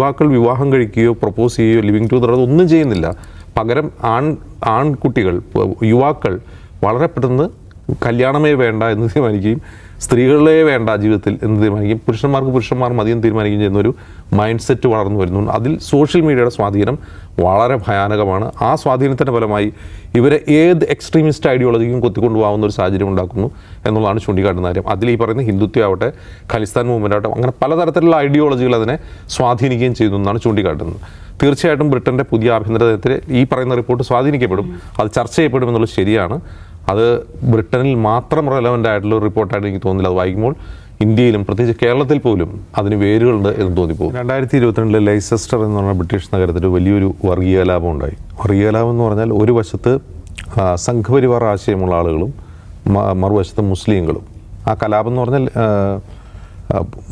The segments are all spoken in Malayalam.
യുവാക്കൾ വിവാഹം കഴിക്കുകയോ പ്രപ്പോസ് ചെയ്യുകയോ ലിവിങ് ടുഗദർ അതൊന്നും ചെയ്യുന്നില്ല. പകരം ആൺകുട്ടികൾ യുവാക്കൾ വളരെ പെട്ടെന്ന് കല്യാണമേ വേണ്ട എന്ന് തീരുമാനിക്കുകയും സ്ത്രീകളെ വേണ്ട ജീവിതത്തിൽ എന്ന് തീരുമാനിക്കുകയും പുരുഷന്മാർ മതിയെന്ന് തീരുമാനിക്കുകയും ചെയ്യുന്നൊരു മൈൻഡ് സെറ്റ് വളർന്നു വരുന്നുണ്ട്. അതിൽ സോഷ്യൽ മീഡിയയുടെ സ്വാധീനം വളരെ ഭയാനകമാണ്. ആ സ്വാധീനത്തിൻ്റെ ഫലമായി ഇവരെ ഏത് എക്സ്ട്രീമിസ്റ്റ് ഐഡിയോളജിക്കും കൊത്തിക്കൊണ്ടുപോകാവുന്ന ഒരു സാഹചര്യം ഉണ്ടാക്കുന്നു എന്നുള്ളതാണ് ചൂണ്ടിക്കാട്ടുന്ന കാര്യം. അതിൽ ഈ പറയുന്ന ഹിന്ദുത്വം ആവട്ടെ, ഖലിസ്ഥാൻ മൂവ്മെൻ്റ് ആവട്ടെ, അങ്ങനെ പലതരത്തിലുള്ള ഐഡിയോളജികൾ അതിനെ സ്വാധീനിക്കുകയും ചെയ്യുന്നു എന്നാണ് ചൂണ്ടിക്കാട്ടുന്നത്. തീർച്ചയായിട്ടും ബ്രിട്ടൻ്റെ പുതിയ ആഭ്യന്തര നയത്തിൽ ഈ പറയുന്ന റിപ്പോർട്ട് സ്വാധീനിക്കപ്പെടും, അത് ചർച്ച ചെയ്യപ്പെടും എന്നുള്ളത് ശരിയാണ്. അത് ബ്രിട്ടനിൽ മാത്രം റെലവൻ്റ് ആയിട്ടുള്ള ഒരു റിപ്പോർട്ടായിട്ട് എനിക്ക് തോന്നുന്നില്ല. അത് വായിക്കുമ്പോൾ ഇന്ത്യയിലും പ്രത്യേകിച്ച് കേരളത്തിൽ പോലും അതിന് വേരുകളുണ്ട് എന്ന് തോന്നിപ്പോകും. 2022 ലൈസെസ്റ്റർ എന്ന് പറഞ്ഞ ബ്രിട്ടീഷ് നഗരത്തിൽ വലിയൊരു വർഗീയ കലാപം ഉണ്ടായി. വർഗീയ കലാപം എന്ന് പറഞ്ഞാൽ ഒരു വശത്ത് സംഘപരിവാർ ആശയമുള്ള ആളുകളും മറുവശത്ത് മുസ്ലിങ്ങളും. ആ കലാപം എന്ന് പറഞ്ഞാൽ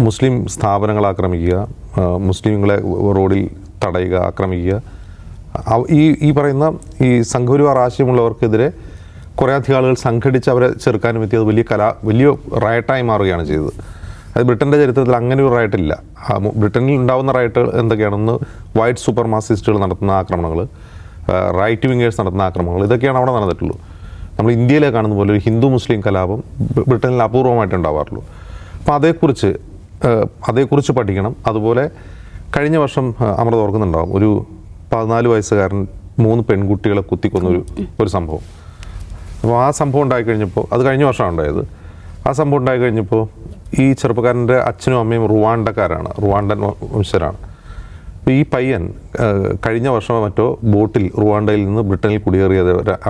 മുസ്ലിം സ്ഥാപനങ്ങൾ ആക്രമിക്കുക, മുസ്ലിങ്ങളെ റോഡിൽ തടയുക, ആക്രമിക്കുക. ഈ പറയുന്ന ഈ സംഘപരിവാർ ആശയമുള്ളവർക്കെതിരെ കുറേ അധികം ആളുകൾ സംഘടിച്ച് അവരെ ചെറുക്കാനും എത്തിയത് വലിയ റയട്ടായി മാറുകയാണ് ചെയ്തത്. അത് ബ്രിട്ടൻ്റെ ചരിത്രത്തിൽ അങ്ങനെ ഒരു റയട്ടില്ല. ബ്രിട്ടനിൽ ഉണ്ടാകുന്ന റയട്ട് എന്തൊക്കെയാണെന്ന് വൈറ്റ് സൂപ്പർ മാസിസ്റ്റുകൾ നടത്തുന്ന ആക്രമണങ്ങൾ, റൈറ്റ് വിങ്ങേഴ്സ് നടത്തുന്ന ആക്രമണങ്ങൾ, ഇതൊക്കെയാണ് അവിടെ നടന്നിട്ടുള്ളൂ. നമ്മൾ ഇന്ത്യയിലെ കാണുന്ന പോലെ ഒരു ഹിന്ദു മുസ്ലിം കലാപം ബ്രിട്ടനിൽ അപൂർവമായിട്ട് ഉണ്ടാവാറുള്ളൂ. അപ്പോൾ അതേക്കുറിച്ച് പഠിക്കണം. അതുപോലെ കഴിഞ്ഞ വർഷം അമൃത ഓർക്കുന്നുണ്ടാവും, ഒരു 14 വയസ്സുകാരൻ 3 പെൺകുട്ടികളെ കുത്തിക്കൊന്നൊരു സംഭവം. അപ്പോൾ ആ സംഭവം ഉണ്ടായിക്കഴിഞ്ഞപ്പോൾ, അത് കഴിഞ്ഞ വർഷമാണ് ഉണ്ടായത്. ആ സംഭവം ഉണ്ടായിക്കഴിഞ്ഞപ്പോൾ ഈ ചെറുപ്പക്കാരൻ്റെ അച്ഛനും അമ്മയും റുവാണ്ടൻ വംശജരാണ്. അപ്പോൾ ഈ പയ്യൻ കഴിഞ്ഞ വർഷമോ മറ്റോ ബോട്ടിൽ റുവാണ്ടയിൽ നിന്ന് ബ്രിട്ടനിൽ കുടിയേറിയ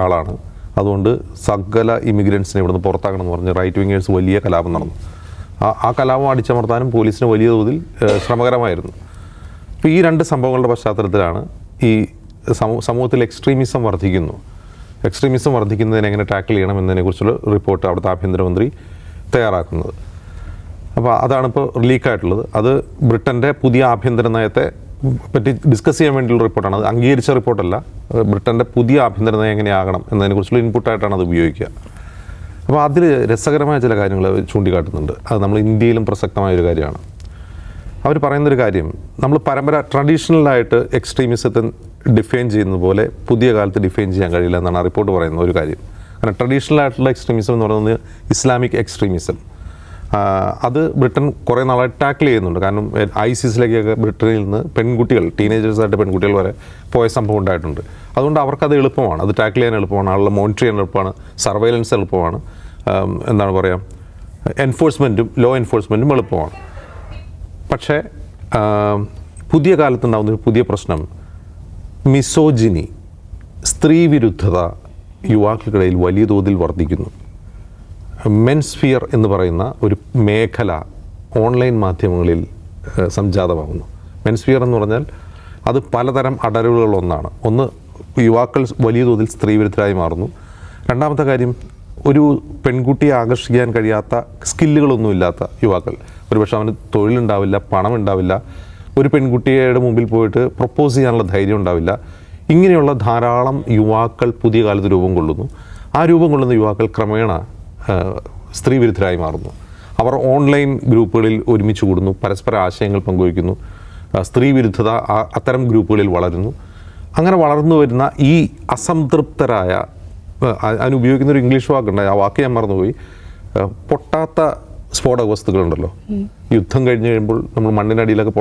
ആളാണ്. അതുകൊണ്ട് സകല ഇമിഗ്രൻസിനെ ഇവിടുന്ന് പുറത്താക്കണമെന്ന് പറഞ്ഞ് റൈറ്റ് വിങ്ങേഴ്സ് വലിയ കലാപം നടന്നു. ആ കലാപം അടിച്ചമർത്താനും പോലീസിന് വലിയ തോതിൽ ശ്രമകരമായിരുന്നു. അപ്പോൾ ഈ 2 സംഭവങ്ങളുടെ പശ്ചാത്തലത്തിലാണ് ഈ സമൂഹത്തിൽ എക്സ്ട്രീമിസം വർദ്ധിക്കുന്നതിനെ എങ്ങനെ ടാക്കിൾ ചെയ്യണം എന്നതിനെക്കുറിച്ചുള്ള റിപ്പോർട്ട് അവിടുത്തെ ആഭ്യന്തരമന്ത്രി തയ്യാറാക്കുന്നത്. അപ്പോൾ അതാണിപ്പോൾ ലീക്കായിട്ടുള്ളത്. അത് ബ്രിട്ടൻ്റെ പുതിയ ആഭ്യന്തര നയത്തെ പറ്റി ഡിസ്കസ് ചെയ്യാൻ വേണ്ടിയുള്ള റിപ്പോർട്ടാണ്. അത് അംഗീകരിച്ച റിപ്പോർട്ടല്ല. ബ്രിട്ടൻ്റെ പുതിയ ആഭ്യന്തര നയം എങ്ങനെയാകണം എന്നതിനെക്കുറിച്ചുള്ള ഇൻപുട്ടായിട്ടാണ് അത് ഉപയോഗിക്കുക. അപ്പോൾ അതിൽ രസകരമായ ചില കാര്യങ്ങൾ ചൂണ്ടിക്കാട്ടുന്നുണ്ട്. അത് നമ്മൾ ഇന്ത്യയിലും പ്രസക്തമായൊരു കാര്യമാണ്. അവർ പറയുന്നൊരു കാര്യം, നമ്മൾ ട്രഡീഷണലായിട്ട് എക്സ്ട്രീമിസത്തെ ഡിഫൈൻ ചെയ്യുന്നത് പോലെ പുതിയ കാലത്ത് ഡിഫൈൻ ചെയ്യാൻ കഴിയില്ല എന്നാണ് ആ റിപ്പോർട്ട് പറയുന്ന ഒരു കാര്യം. കാരണം ട്രഡീഷണൽ ആയിട്ടുള്ള എക്സ്ട്രീമിസം എന്ന് പറയുന്നത് ഇസ്ലാമിക് എക്സ്ട്രീമിസം. അത് ബ്രിട്ടൻ കുറേ നാളായി ടാക്കിൾ ചെയ്യുന്നുണ്ട്. കാരണം ISISലേക്കൊക്കെ ബ്രിട്ടനിൽ നിന്ന് ടീനേജേഴ്സായിട്ട് പെൺകുട്ടികൾ വരെ പോയ സംഭവം ഉണ്ടായിട്ടുണ്ട്. അതുകൊണ്ട് അവർക്കത് എളുപ്പമാണ്, അത് ടാക്കിൾ ചെയ്യാൻ എളുപ്പമാണ്, ആളുകളെ മോണിറ്റർ ചെയ്യാൻ എളുപ്പമാണ്, സർവൈലൻസ് എളുപ്പമാണ്, ലോ എൻഫോഴ്സ്മെൻറ്റും എളുപ്പമാണ്. പക്ഷേ പുതിയ കാലത്തുണ്ടാകുന്നൊരു പുതിയ പ്രശ്നം മിസോജിനി, സ്ത്രീ വിരുദ്ധത യുവാക്കൾക്കിടയിൽ വലിയ തോതിൽ വർദ്ധിക്കുന്നു. മെൻസ്ഫിയർ എന്ന് പറയുന്ന ഒരു മേഖല ഓൺലൈൻ മാധ്യമങ്ങളിൽ സംജാതമാകുന്നു. മെൻസ്ഫിയർ എന്ന് പറഞ്ഞാൽ അത് പലതരം അടരുകളൊന്നാണ്. ഒന്ന്, യുവാക്കൾ വലിയ തോതിൽ സ്ത്രീവിരുദ്ധരായി മാറുന്നു. രണ്ടാമത്തെ കാര്യം, ഒരു പെൺകുട്ടിയെ ആകർഷിക്കാൻ കഴിയാത്ത സ്കില്ലുകളൊന്നുമില്ലാത്ത യുവാക്കൾ. ഒരുപക്ഷെ അവന് തൊഴിലുണ്ടാവില്ല, പണം ഉണ്ടാവില്ല, ഒരു പെൺകുട്ടിയുടെ മുമ്പിൽ പോയിട്ട് പ്രപ്പോസ് ചെയ്യാനുള്ള ധൈര്യം ഉണ്ടാവില്ല. ഇങ്ങനെയുള്ള ധാരാളം യുവാക്കൾ പുതിയ കാലത്ത് രൂപം കൊള്ളുന്നു. ആ രൂപം കൊള്ളുന്ന യുവാക്കൾ ക്രമേണ സ്ത്രീവിരുദ്ധരായി മാറുന്നു. അവർ ഓൺലൈൻ ഗ്രൂപ്പുകളിൽ ഒരുമിച്ച് കൂടുന്നു, പരസ്പര ആശയങ്ങൾ പങ്കുവയ്ക്കുന്നു. സ്ത്രീവിരുദ്ധത അത്തരം ഗ്രൂപ്പുകളിൽ വളരുന്നു. അങ്ങനെ വളർന്നു വരുന്ന ഈ അസംതൃപ്തരായ, അതിനുപയോഗിക്കുന്നൊരു ഇംഗ്ലീഷ് വാക്കുണ്ട്, ആ വാക്ക് ഞാൻ മറന്നുപോയി, പൊട്ടാത്ത സ്ഫോടക വസ്തുക്കളുണ്ടല്ലോ, യുദ്ധം കഴിഞ്ഞ് കഴിയുമ്പോൾ നമ്മൾ മണ്ണിനടിയിലൊക്കെ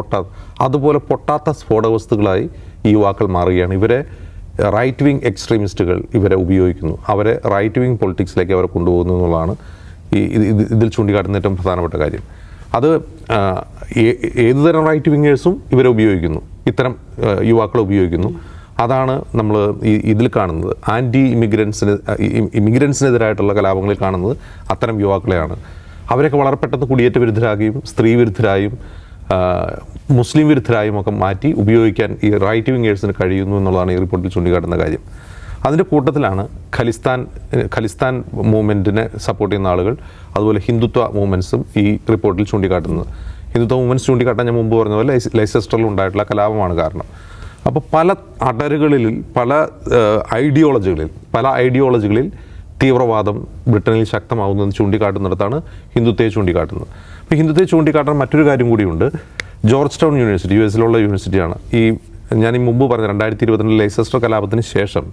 അതുപോലെ പൊട്ടാത്ത സ്ഫോടക വസ്തുക്കളായി ഈ യുവാക്കൾ മാറുകയാണ്. ഇവരെ റൈറ്റ് വിങ് എക്സ്ട്രീമിസ്റ്റുകൾ ഇവരെ ഉപയോഗിക്കുന്നു, അവരെ റൈറ്റ് വിങ് പൊളിറ്റിക്സിലേക്ക് അവരെ കൊണ്ടുപോകുന്നു എന്നുള്ളതാണ് ഇതിൽ ചൂണ്ടിക്കാട്ടുന്ന ഏറ്റവും പ്രധാനപ്പെട്ട കാര്യം. അത് ഏതുതരം റൈറ്റ് വിങ്ങേഴ്സും ഇവരെ ഉപയോഗിക്കുന്നു, ഇത്തരം യുവാക്കളെ ഉപയോഗിക്കുന്നു. അതാണ് നമ്മൾ ഇതിൽ കാണുന്നത്. ഇമിഗ്രൻസിനെതിരായിട്ടുള്ള കലാപങ്ങളിൽ കാണുന്നത് അത്തരം യുവാക്കളെയാണ്. അവരൊക്കെ വളരെ പെട്ടെന്ന് കുടിയേറ്റ വിരുദ്ധരാകുകയും സ്ത്രീ വിരുദ്ധരായും മുസ്ലിം വിരുദ്ധരായും ഒക്കെ മാറ്റി ഉപയോഗിക്കാൻ ഈ റൈറ്റ് വിങ്ങേഴ്സിന് കഴിയുന്നു എന്നുള്ളതാണ് ഈ റിപ്പോർട്ടിൽ ചൂണ്ടിക്കാട്ടുന്ന കാര്യം. അതിൻ്റെ കൂട്ടത്തിലാണ് ഖലിസ്ഥാൻ മൂവ്മെൻറ്റിനെ സപ്പോർട്ട് ചെയ്യുന്ന ആളുകൾ, അതുപോലെ ഹിന്ദുത്വ മൂവ്മെൻറ്റ്സും ഈ റിപ്പോർട്ടിൽ ചൂണ്ടിക്കാട്ടുന്നത്. ഹിന്ദുത്വ മൂവ്മെൻറ്റ്സ് ചൂണ്ടിക്കാട്ടാൻ ഞാൻ മുമ്പ് പറഞ്ഞ പോലെ ലൈസെസ്റ്ററിൽ ഉണ്ടായിട്ടുള്ള കലാപമാണ് കാരണം. അപ്പോൾ പല അടരുകളിൽ, പല ഐഡിയോളജികളിൽ തീവ്രവാദം ബ്രിട്ടനിൽ ശക്തമാകുന്നതെന്ന് ചൂണ്ടിക്കാട്ടുന്നിടത്താണ് ഹിന്ദുത്വത്തെ ചൂണ്ടിക്കാട്ടുന്നത്. അപ്പോൾ ഹിന്ദുത്വത്തെ ചൂണ്ടിക്കാട്ടാൻ മറ്റൊരു കാര്യം കൂടിയുണ്ട്. ജോർജ് ടൗൺ യൂണിവേഴ്സിറ്റി US യൂണിവേഴ്സിറ്റിയാണ് ഞാൻ ഈ മുമ്പ് പറഞ്ഞ 2022 ലൈസസ്റ്റർ കലാപത്തിന് ശേഷം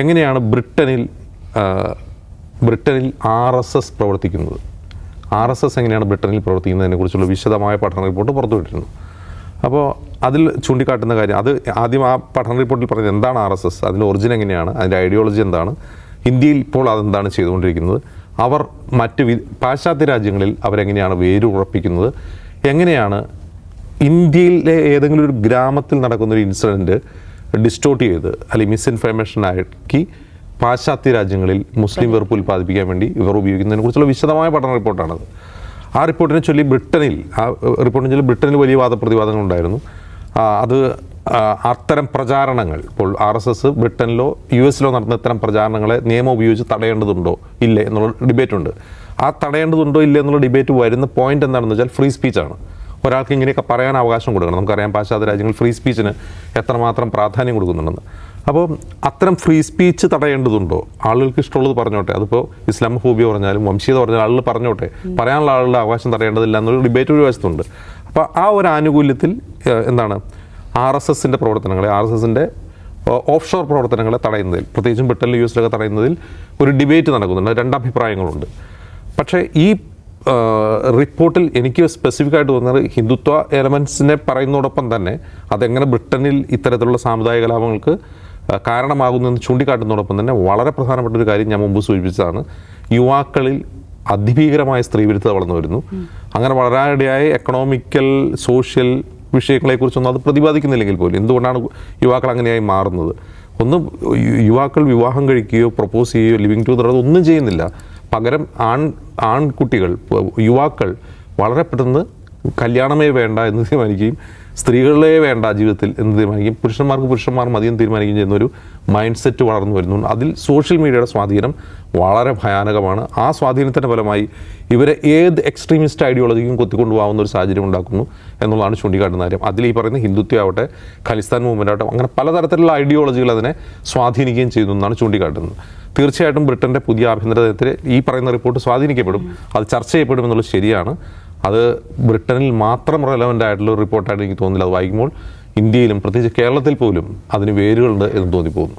എങ്ങനെയാണ് ബ്രിട്ടനിൽ RSS പ്രവർത്തിക്കുന്നത്, RSS എങ്ങനെയാണ് ബ്രിട്ടനിൽ പ്രവർത്തിക്കുന്നതിനെക്കുറിച്ചുള്ള വിശദമായ പഠന റിപ്പോർട്ട് പുറത്തുവിട്ടിരുന്നു. അപ്പോൾ അതിൽ ചൂണ്ടിക്കാട്ടുന്ന കാര്യം, അത് ആദ്യം ആ പഠന റിപ്പോർട്ടിൽ പറഞ്ഞത് എന്താണ് RSS, അതിൻ്റെ ഒറിജിൻ എങ്ങനെയാണ്, അതിൻ്റെ ഐഡിയോളജി എന്താണ്, ഇന്ത്യയിൽ ഇപ്പോൾ അതെന്താണ് ചെയ്തുകൊണ്ടിരിക്കുന്നത്, അവർ മറ്റ് പാശ്ചാത്യ രാജ്യങ്ങളിൽ അവരെങ്ങനെയാണ് വേരുറപ്പിക്കുന്നത്, എങ്ങനെയാണ് ഇന്ത്യയിലെ ഏതെങ്കിലും ഒരു ഗ്രാമത്തിൽ നടക്കുന്നൊരു ഇൻസിഡൻറ്റ് ഡിസ്റ്റോർട്ട് ചെയ്ത് അല്ലെങ്കിൽ മിസ്ഇൻഫർമേഷനാക്കി പാശ്ചാത്യ രാജ്യങ്ങളിൽ മുസ്ലിം വെറുപ്പ് ഉൽപ്പാദിപ്പിക്കാൻ വേണ്ടി ഇവർ ഉപയോഗിക്കുന്നതിനെക്കുറിച്ചുള്ള വിശദമായ പഠന റിപ്പോർട്ടാണത്. ആ റിപ്പോർട്ടിനെ ചൊല്ലി ബ്രിട്ടനിൽ വലിയ വാദപ്രതിവാദങ്ങളുണ്ടായിരുന്നു. അത് അത്തരം പ്രചാരണങ്ങൾ, ഇപ്പോൾ RSS ബ്രിട്ടനിലോ US നടന്ന ഇത്തരം പ്രചാരണങ്ങളെ നിയമം ഉപയോഗിച്ച് തടയേണ്ടതുണ്ടോ ഇല്ലേ എന്നുള്ള ഡിബേറ്റുണ്ട്. ആ തടയേണ്ടതുണ്ടോ ഇല്ലേ എന്നുള്ള ഡിബേറ്റ് വരുന്ന പോയിന്റ് എന്താണെന്ന് വെച്ചാൽ ഫ്രീ സ്പീച്ചാണ്. ഒരാൾക്ക് ഇങ്ങനെയൊക്കെ പറയാൻ അവകാശം കൊടുക്കണം. നമുക്കറിയാം പാശ്ചാത്യ രാജ്യങ്ങൾ ഫ്രീ സ്പീച്ചിന് എത്രമാത്രം പ്രാധാന്യം കൊടുക്കുന്നുണ്ടെന്ന്. അപ്പോൾ അത്തരം ഫ്രീ സ്പീച്ച് തടയേണ്ടതുണ്ടോ? ആളുകൾക്ക് ഇഷ്ടമുള്ളത് പറഞ്ഞോട്ടെ. അതിപ്പോൾ ഇസ്ലാമോഫോബിയ പറഞ്ഞാലും വംശീയത പറഞ്ഞാലും ആളുകൾ പറഞ്ഞോട്ടെ, പറയാനുള്ള ആളുകളുടെ അവകാശം തടയേണ്ടതില്ല എന്നൊരു ഡിബേറ്റ് ഒരു വശത്തുണ്ട്. അപ്പോൾ ആ ഒരു ആനുകൂല്യത്തിൽ എന്താണ് RSSൻ്റെ പ്രവർത്തനങ്ങളെ, RSSൻ്റെ ഓഫ് ഷോർ പ്രവർത്തനങ്ങളെ തടയുന്നതിൽ, പ്രത്യേകിച്ചും ബ്രിട്ടനിൽ US തടയുന്നതിൽ ഒരു ഡിബേറ്റ് നടക്കുന്നുണ്ട്. രണ്ടഭിപ്രായങ്ങളുണ്ട്. പക്ഷേ ഈ റിപ്പോർട്ടിൽ എനിക്ക് സ്പെസിഫിക് ആയിട്ട് തോന്നുന്നത് ഹിന്ദുത്വ എലമെൻസിനെ പറയുന്നതോടൊപ്പം തന്നെ അതെങ്ങനെ ബ്രിട്ടനിൽ ഇത്തരത്തിലുള്ള സാമുദായിക കലാപങ്ങൾക്ക് കാരണമാകുന്നതെന്ന് ചൂണ്ടിക്കാട്ടുന്നതോടൊപ്പം തന്നെ വളരെ പ്രധാനപ്പെട്ട ഒരു കാര്യം ഞാൻ മുമ്പ് സൂചിപ്പിച്ചതാണ്, യുവാക്കളിൽ അതിഭീകരമായ സ്ത്രീവിരുദ്ധത വളർന്നു വരുന്നു. അങ്ങനെ വളരാനിടയായ എക്കണോമിക്കൽ സോഷ്യൽ വിഷയങ്ങളെക്കുറിച്ചൊന്നും അത് പ്രതിപാദിക്കുന്നില്ലെങ്കിൽ പോലും എന്തുകൊണ്ടാണ് യുവാക്കൾ അങ്ങനെയായി മാറുന്നത്? ഒന്ന്, യുവാക്കൾ വിവാഹം കഴിക്കുകയോ പ്രപ്പോസ് ചെയ്യുകയോ ലിവിങ് ടുഗദർ ഒന്നും ചെയ്യുന്നില്ല. പകരം ആൺകുട്ടികൾ, യുവാക്കൾ വളരെ പെട്ടെന്ന് കല്യാണമേ വേണ്ട എന്ന് തീരുമാനിക്കുകയും സ്ത്രീകളെ വേണ്ട ജീവിതത്തിൽ എന്ന് തീരുമാനിക്കുകയും പുരുഷന്മാർ മതിയെന്ന് തീരുമാനിക്കുകയും ചെയ്യുന്നൊരു മൈൻഡ് സെറ്റ് വളർന്നു വരുന്നു. അതിൽ സോഷ്യൽ മീഡിയയുടെ സ്വാധീനം വളരെ ഭയാനകമാണ്. ആ സ്വാധീനത്തിൻ്റെ ഫലമായി ഇവരെ ഏത് എക്സ്ട്രീമിസ്റ്റ് ഐഡിയോളജിക്കും കൊത്തിക്കൊണ്ടുപോകാവുന്ന ഒരു സാഹചര്യം ഉണ്ടാക്കുന്നു എന്നുള്ളതാണ് ചൂണ്ടിക്കാട്ടുന്ന കാര്യം. അതിൽ ഈ പറയുന്ന ഹിന്ദുത്വ ആവട്ടെ, ഖലിസ്ഥാൻ മൂവ്മെൻ്റ് ആവട്ടെ, അങ്ങനെ പലതരത്തിലുള്ള ഐഡിയോളജികൾ അതിനെ സ്വാധീനിക്കുകയും ചെയ്യുന്നു എന്നാണ് ചൂണ്ടിക്കാട്ടുന്നത്. തീർച്ചയായിട്ടും ബ്രിട്ടൻ്റെ പുതിയ ആഭ്യന്തര നയത്തിൽ ഈ പറയുന്ന റിപ്പോർട്ട് സ്വാധീനിക്കപ്പെടും, അത് ചർച്ച ചെയ്യപ്പെടും എന്നുള്ളത് ശരിയാണ്. അത് ബ്രിട്ടനിൽ മാത്രം റെലവൻ്റ് ആയിട്ടുള്ള ഒരു റിപ്പോർട്ടായിട്ട് എനിക്ക് തോന്നുന്നില്ല. അത് വായിക്കുമ്പോൾ ഇന്ത്യയിലും പ്രത്യേകിച്ച് കേരളത്തിൽ പോലും അതിന് വേരുകളുണ്ട് എന്ന് തോന്നിപ്പോകുന്നു.